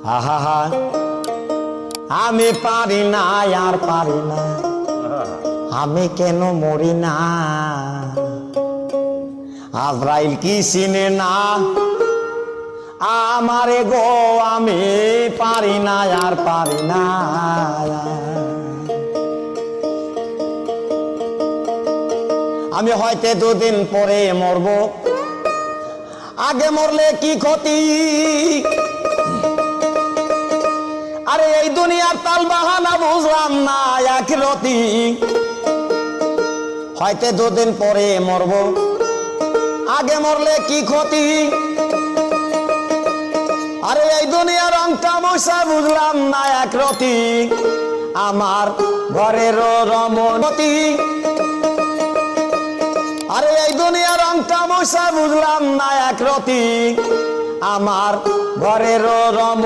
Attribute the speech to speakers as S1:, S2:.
S1: হা হা হা আমি পারি না আর পারি না, আমি কেন মরি না? আজরাইল কি চিনে না আমারে গো, আমি পারি না আর পারি না। আমি হয়তো দুদিন পরে মরব, আগে মরলে কি ক্ষতি? আরে এই দুনিয়ার তাল বাহানা বুঝলাম না আখিরাতি। হয়তো দুদিন পরে মরব, আগে মরলে কি ক্ষতি? আরে এই দুনিয়ার রংটা মশা বুঝলাম না একরতি, আমার ঘরের রমণী। আরে এই দুনিয়ার রংটা মশা বুঝলাম না একরতি, আমার ঘরের রমণী।